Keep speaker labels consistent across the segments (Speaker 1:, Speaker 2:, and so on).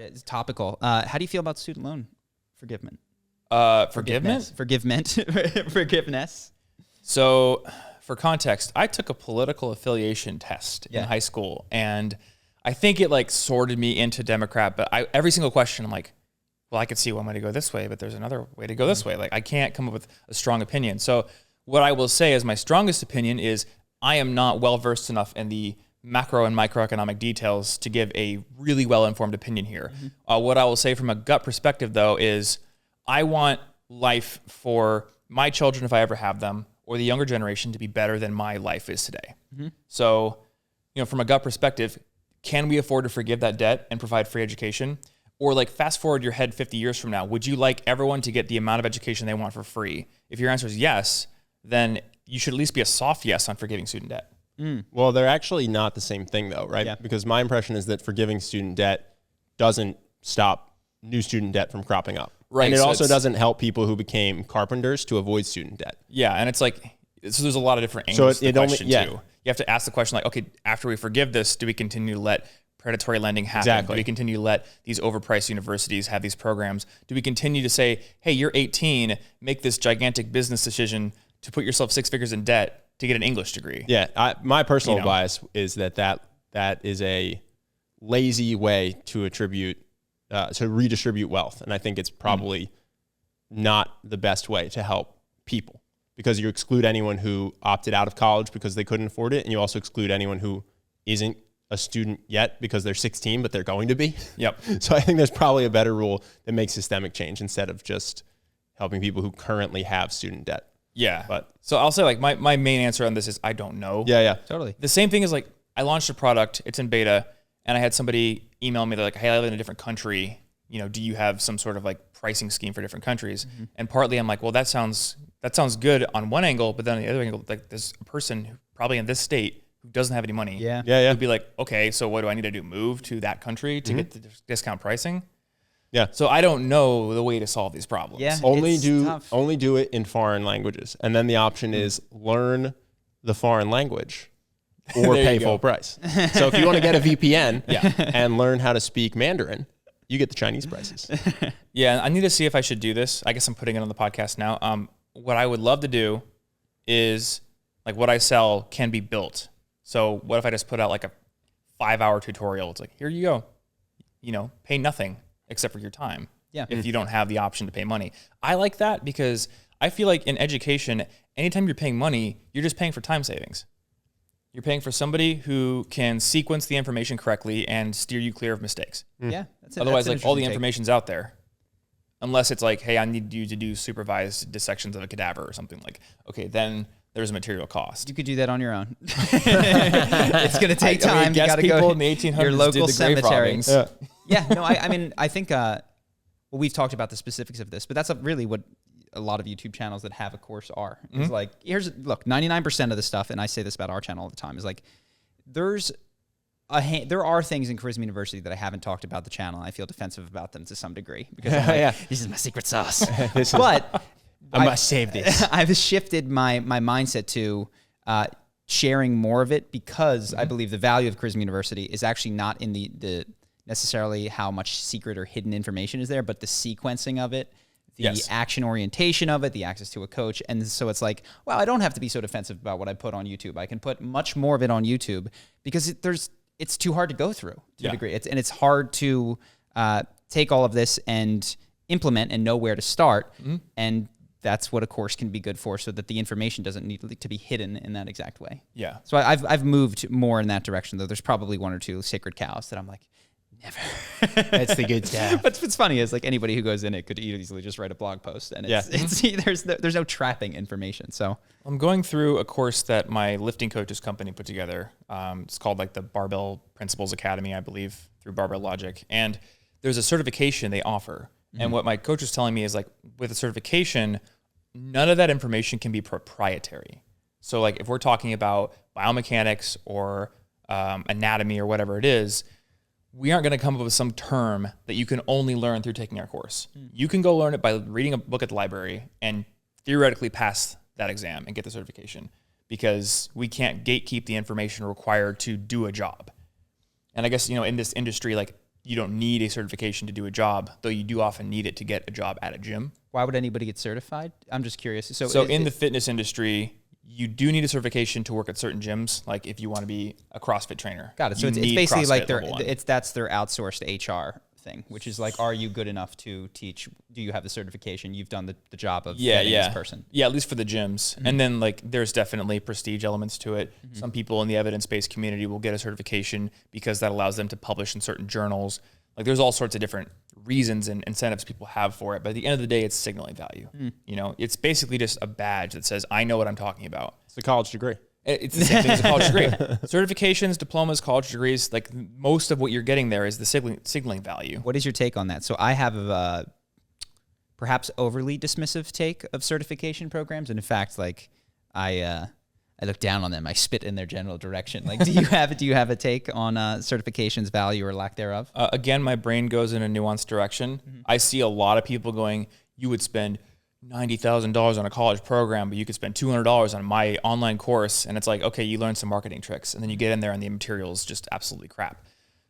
Speaker 1: it's topical. How do you feel about student loan forgiveness? Forgiveness.
Speaker 2: So for context, I took a political affiliation test in high school, and I think it like sorted me into Democrat, but every single question I'm like, well, I could see one way to go this way, but there's another way to go this way. Like I can't come up with a strong opinion. So what I will say is my strongest opinion is I am not well-versed enough in the macro and microeconomic details to give a really well-informed opinion here. What I will say from a gut perspective though is I want life for my children, if I ever have them, or the younger generation to be better than my life is today. So, from a gut perspective, can we afford to forgive that debt and provide free education? Or like fast forward your head 50 years from now, would you like everyone to get the amount of education they want for free? If your answer is yes, then you should at least be a soft yes on forgiving student debt.
Speaker 3: Well, they're actually not the same thing though, right?
Speaker 1: Yeah.
Speaker 3: Because my impression is that forgiving student debt doesn't stop new student debt from cropping up.
Speaker 2: Right.
Speaker 3: And it
Speaker 2: So
Speaker 3: also
Speaker 2: it's-
Speaker 3: doesn't help people who became carpenters to avoid student debt.
Speaker 2: Yeah, and it's like, so there's a lot of different angles to the question too. You have to ask the question like, okay, after we forgive this, do we continue to let predatory lending happen?
Speaker 3: Exactly.
Speaker 2: Do we continue to let these overpriced universities have these programs? Do we continue to say, hey, you're 18, make this gigantic business decision to put yourself 6 figures in debt to get an English degree?
Speaker 3: Yeah, my personal bias is that is a lazy way to redistribute wealth, and I think it's probably not the best way to help people, because you exclude anyone who opted out of college because they couldn't afford it, and you also exclude anyone who isn't a student yet because they're 16 but they're going to be.
Speaker 2: Yep.
Speaker 3: So I think there's probably a better rule that makes systemic change instead of just helping people who currently have student debt.
Speaker 2: Yeah.
Speaker 3: But
Speaker 2: so I'll say like my main answer on this is I don't know.
Speaker 3: yeah.
Speaker 1: Totally.
Speaker 2: The same thing is like I launched a product, it's in beta, and I had somebody email me, they're like, hey, I live in a different country. Do you have some sort of like pricing scheme for different countries? And partly I'm like, well, that sounds good on one angle, but then on the other angle, like there's a person who probably in this state who doesn't have any money.
Speaker 1: Yeah.
Speaker 2: Who'd be like, okay, so what do I need to do? Move to that country to get the discount pricing?
Speaker 3: Yeah.
Speaker 2: So I don't know the way to solve these problems.
Speaker 1: Yeah.
Speaker 3: Only
Speaker 1: It's
Speaker 3: do
Speaker 1: tough.
Speaker 3: it in foreign languages, and then the option is learn the foreign language or
Speaker 2: There
Speaker 3: pay
Speaker 2: you go.
Speaker 3: full price. So if you want to get a VPN
Speaker 2: Yeah.
Speaker 3: and learn how to speak Mandarin, you get the Chinese prices.
Speaker 2: Yeah, I need to see if I should do this. I guess I'm putting it on the podcast now. What I would love to do is like what I sell can be built. So what if I just put out like a 5-hour tutorial? It's like, here you go. Pay nothing except for your time.
Speaker 1: Yeah.
Speaker 2: If you don't have the option to pay money. I like that because I feel like in education, anytime you're paying money, you're just paying for time savings. You're paying for somebody who can sequence the information correctly and steer you clear of mistakes.
Speaker 1: Yeah.
Speaker 2: Otherwise,
Speaker 1: that's an
Speaker 2: like all the
Speaker 1: interesting take.
Speaker 2: information's out there. Unless it's like, hey, I need you to do supervised dissections of a cadaver or something. Like, okay, then there's a material cost.
Speaker 1: You could do that on your own. It's going to take time.
Speaker 2: I
Speaker 1: You
Speaker 2: guess
Speaker 1: got to
Speaker 2: people
Speaker 1: go
Speaker 2: in the 1800s
Speaker 1: your local
Speaker 2: did the grave
Speaker 1: cemetery.
Speaker 2: robbings.
Speaker 1: Yeah, no, I mean, I think, we've talked about the specifics of this, but that's really what a lot of YouTube channels that have a course are. It's like, look, 99% of the stuff, and I say this about our channel all the time, is like, there are things in Charisma University that I haven't talked about the channel. I feel defensive about them to some degree because I'm like, this is my secret sauce. But
Speaker 3: I must save this.
Speaker 1: I've shifted my mindset to sharing more of it because I believe the value of Charisma University is actually not in the necessarily how much secret or hidden information is there, but the sequencing of it, the action orientation of it, the access to a coach. And so it's like, well, I don't have to be so defensive about what I put on YouTube. I can put much more of it on YouTube because it's too hard to go through to a degree. It's hard to take all of this and implement and know where to start. And that's what a course can be good for, so that the information doesn't need to be hidden in that exact way.
Speaker 2: Yeah.
Speaker 1: So I've moved more in that direction, though. There's probably one or two sacred cows that I'm like, never.
Speaker 3: That's the good stuff.
Speaker 1: But what's funny is like anybody who goes in it could easily just write a blog post, and there's no trapping information. So
Speaker 2: I'm going through a course that my lifting coaches company put together. It's called like the Barbell Principles Academy, I believe, through Barbell Logic. And there's a certification they offer. And what my coach was telling me is like with a certification, none of that information can be proprietary. So like if we're talking about biomechanics or anatomy or whatever it is, we aren't going to come up with some term that you can only learn through taking our course. You can go learn it by reading a book at the library and theoretically pass that exam and get the certification, because we can't gatekeep the information required to do a job. And I guess, in this industry, like you don't need a certification to do a job, though you do often need it to get a job at a gym.
Speaker 1: Why would anybody get certified? I'm just curious.
Speaker 2: So in the fitness industry, you do need a certification to work at certain gyms. Like if you want to be a CrossFit trainer.
Speaker 1: Got it. So it's basically like that's their outsourced HR thing, which is like, are you good enough to teach? Do you have the certification? You've done the job of vetting this person.
Speaker 2: Yeah, at least for the gyms. And then like there's definitely prestige elements to it. Some people in the evidence-based community will get a certification because that allows them to publish in certain journals. Like there's all sorts of different reasons and incentives people have for it. But at the end of the day, it's signaling value. You know, it's basically just a badge that says, I know what I'm talking about.
Speaker 3: It's a college degree.
Speaker 2: It's the same thing as a college degree. Certifications, diplomas, college degrees, like most of what you're getting there is the signaling value.
Speaker 1: What is your take on that? So I have a perhaps overly dismissive take of certification programs. And in fact, like I look down on them. I spit in their general direction. Like, do you have a take on certification's value or lack thereof?
Speaker 2: Again, my brain goes in a nuanced direction. I see a lot of people going, you would spend $90,000 on a college program, but you could spend $200 on my online course. And it's like, okay, you learn some marketing tricks. And then you get in there and the material is just absolutely crap.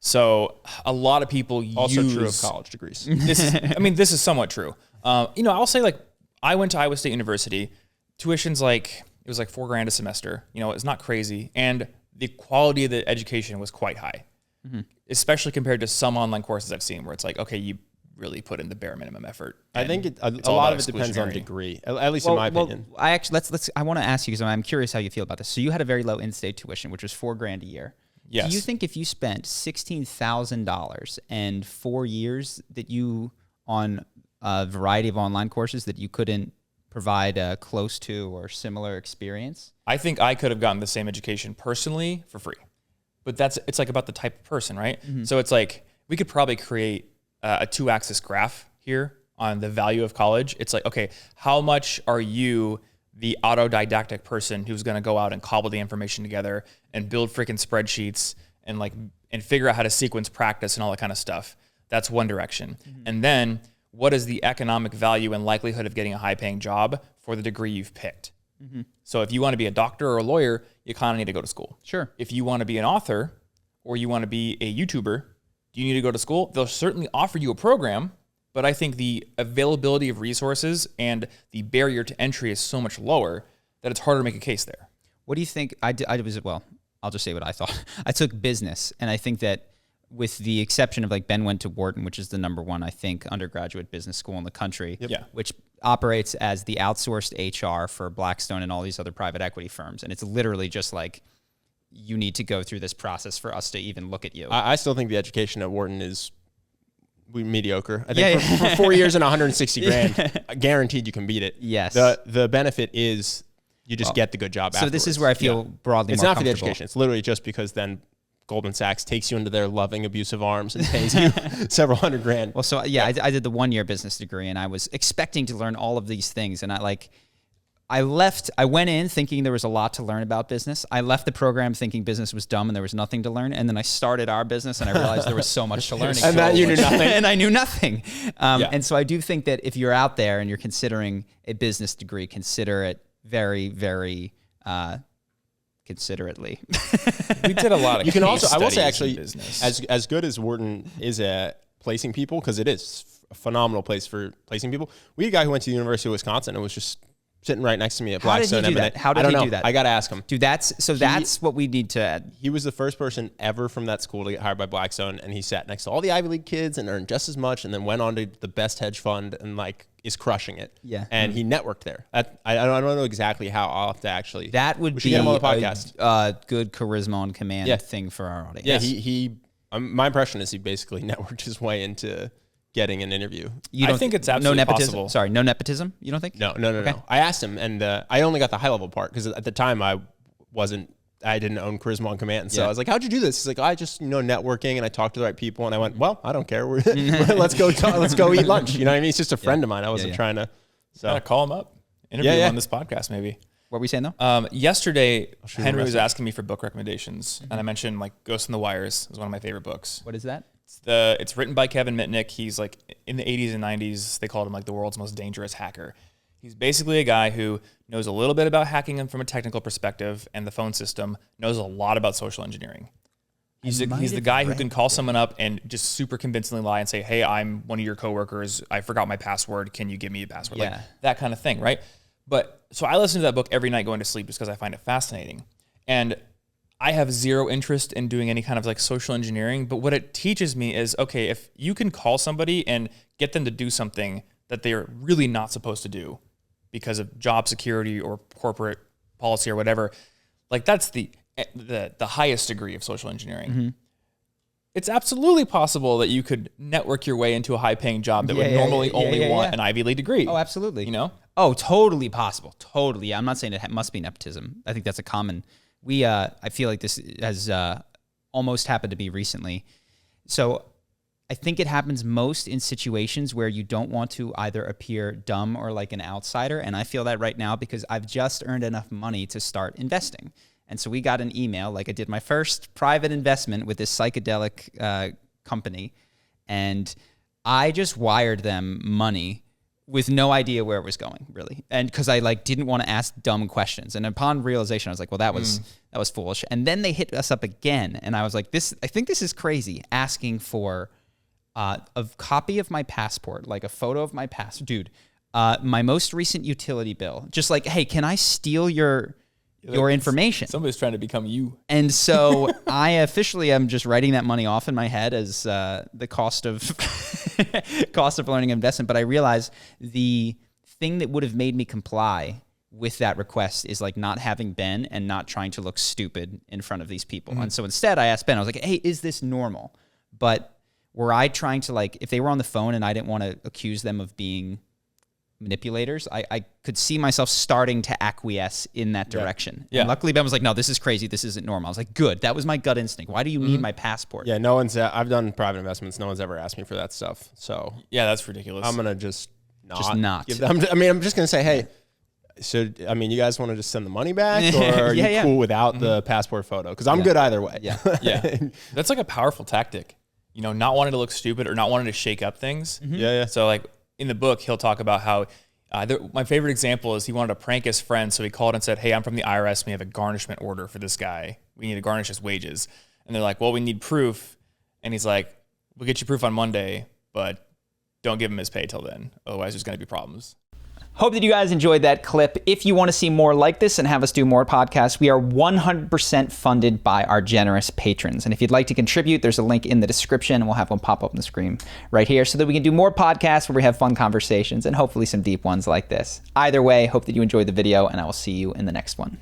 Speaker 2: So a lot of people
Speaker 3: also true of college degrees.
Speaker 2: This is somewhat true. You know, I'll say like I went to Iowa State University. Tuition's like, it was like $4,000 a semester. You know, it's not crazy. And the quality of the education was quite high, especially compared to some online courses I've seen where it's like, okay, you really put in the bare minimum effort.
Speaker 3: I think a lot of it depends on degree, at least in my opinion.
Speaker 1: I actually, I want to ask you, because I'm curious how you feel about this. So you had a very low in-state tuition, which was $4,000 a year.
Speaker 2: Yes.
Speaker 1: Do you think if you spent $16,000 and 4 years that you on a variety of online courses that you couldn't provide a close to or similar experience?
Speaker 2: I think I could have gotten the same education personally for free, but it's like about the type of person, right? So it's like, we could probably create a 2-axis graph here on the value of college. It's like, okay, how much are you the autodidactic person who's going to go out and cobble the information together and build freaking spreadsheets and figure out how to sequence practice and all that kind of stuff? That's one direction. And then what is the economic value and likelihood of getting a high-paying job for the degree you've picked? So if you want to be a doctor or a lawyer, you kind of need to go to school.
Speaker 1: Sure.
Speaker 2: If you want to be an author or you want to be a YouTuber, do you need to go to school? They'll certainly offer you a program, but I think the availability of resources and the barrier to entry is so much lower that it's harder to make a case there.
Speaker 1: What do you think? I'll just say what I thought. I took business, and I think that with the exception of like Ben went to Wharton, which is the #1, I think, undergraduate business school in the country, which operates as the outsourced HR for Blackstone and all these other private equity firms. And it's literally just like, you need to go through this process for us to even look at you.
Speaker 3: I still think the education at Wharton is mediocre. I think for 4 years and $160,000, guaranteed you can beat it.
Speaker 1: Yes.
Speaker 3: The benefit is you just get the good job afterwards.
Speaker 1: So this is where I feel broadly
Speaker 3: it's
Speaker 1: more
Speaker 3: not for the
Speaker 1: comfortable.
Speaker 3: education. It's literally just because then Goldman Sachs takes you into their loving, abusive arms and pays you several $100,000.
Speaker 1: Well, so yeah, I did the 1-year business degree, and I was expecting to learn all of these things, and I went in thinking there was a lot to learn about business. I left the program thinking business was dumb and there was nothing to learn. And then I started our business and I realized there was so much to learn.
Speaker 3: And that you knew nothing.
Speaker 1: And I knew nothing. And so I do think that if you're out there and you're considering a business degree, consider it very, very considerately.
Speaker 2: We did a lot of
Speaker 3: you can also, I will
Speaker 2: studies
Speaker 3: say
Speaker 2: in
Speaker 3: actually,
Speaker 2: business.
Speaker 3: as good as Wharton is at placing people, because it is a phenomenal place for placing people. We had a guy who went to the University of Wisconsin and was just sitting right next to me at Blackstone.
Speaker 1: How did he do that? How did he do that?
Speaker 3: I got to ask him.
Speaker 1: Dude, that's what we need to add.
Speaker 3: He was the first person ever from that school to get hired by Blackstone, and he sat next to all the Ivy League kids and earned just as much, and then went on to the best hedge fund and like is crushing it.
Speaker 1: Yeah.
Speaker 3: And he networked there. I don't know exactly how. I'll have to actually.
Speaker 1: That would be
Speaker 3: get him on the podcast.
Speaker 1: A good charisma on command thing for our audience.
Speaker 3: Yeah, he my impression is he basically networked his way into getting an intervio.
Speaker 2: I think it's absolutely
Speaker 1: no nepotism.
Speaker 2: possible.
Speaker 1: Sorry, no nepotism. You don't think?
Speaker 3: No. I asked him, and I only got the high level part because at the time I didn't own charisma on command. So I was like, "How'd you do this?" He's like, "I just networking, and I talked to the right people." And I went, "Well, I don't care. Let's go eat lunch." You know what I mean? He's just a friend of mine. I wasn't trying to. So
Speaker 2: Gotta call him up, interview him on this podcast, maybe.
Speaker 1: What were we saying though?
Speaker 2: Yesterday, Henry was asking me for book recommendations, and I mentioned like Ghost in the Wires is one of my favorite books.
Speaker 1: What is that?
Speaker 2: It's written by Kevin Mitnick. He's like in the 80s and 90s, they called him like the world's most dangerous hacker. He's basically a guy who knows a little bit about hacking from a technical perspective and the phone system, knows a lot about social engineering. He's the guy who can call someone up and just super convincingly lie and say, hey, I'm one of your coworkers. I forgot my password. Can you give me a password?
Speaker 1: Yeah.
Speaker 2: Like that kind of thing, right? But so I listen to that book every night going to sleep just because I find it fascinating. And I have zero interest in doing any kind of like social engineering. But what it teaches me is, okay, if you can call somebody and get them to do something that they're really not supposed to do because of job security or corporate policy or whatever, like that's the highest degree of social engineering.
Speaker 1: Mm-hmm.
Speaker 2: It's absolutely possible that you could network your way into a high-paying job that would normally only want an Ivy League degree.
Speaker 1: Oh, absolutely.
Speaker 2: You know?
Speaker 1: Oh, totally possible. Totally. Yeah, I'm not saying it must be nepotism. I think that's a common. I feel like this has almost happened to me recently. So I think it happens most in situations where you don't want to either appear dumb or like an outsider. And I feel that right now because I've just earned enough money to start investing. And so we got an email, like I did my first private investment with this psychedelic company. And I just wired them money with no idea where it was going, really. And because I like didn't want to ask dumb questions. And upon realization, I was like, well, that was foolish. And then they hit us up again. And I was like, I think this is crazy, asking for a copy of my passport, like a photo of my passport. Dude, my most recent utility bill. Just like, hey, can I steal your information?
Speaker 2: Somebody's trying to become you.
Speaker 1: And so I officially am just writing that money off in my head as the cost of learning investment. But I realize the thing that would have made me comply with that request is like not having Ben and not trying to look stupid in front of these people. And so instead I asked Ben, I was like, hey, is this normal? But were I trying to like, if they were on the phone and I didn't want to accuse them of being manipulators, I could see myself starting to acquiesce in that direction.
Speaker 2: Yeah.
Speaker 1: And luckily Ben was like, no, this is crazy. This isn't normal. I was like, good. That was my gut instinct. Why do you need my passport?
Speaker 3: Yeah, I've done private investments. No one's ever asked me for that stuff. So
Speaker 2: Yeah, that's ridiculous.
Speaker 3: I'm going to just not give
Speaker 1: them.
Speaker 3: them. I'm just going to say, hey, so, you guys want to just send the money back or are you cool without the passport photo? Because I'm good either way.
Speaker 1: Yeah.
Speaker 2: Yeah. That's like a powerful tactic, not wanting to look stupid or not wanting to shake up things.
Speaker 3: Yeah.
Speaker 2: So like in the book, he'll talk about how my favorite example is he wanted to prank his friend. So he called and said, hey, I'm from the IRS. We have a garnishment order for this guy. We need to garnish his wages. And they're like, well, we need proof. And he's like, we'll get you proof on Monday, but don't give him his pay till then. Otherwise, there's going to be problems.
Speaker 1: Hope that you guys enjoyed that clip. If you want to see more like this and have us do more podcasts, we are 100% funded by our generous patrons. And if you'd like to contribute, there's a link in the description, and we'll have one pop up on the screen right here so that we can do more podcasts where we have fun conversations and hopefully some deep ones like this. Either way, hope that you enjoyed the video, and I will see you in the next one.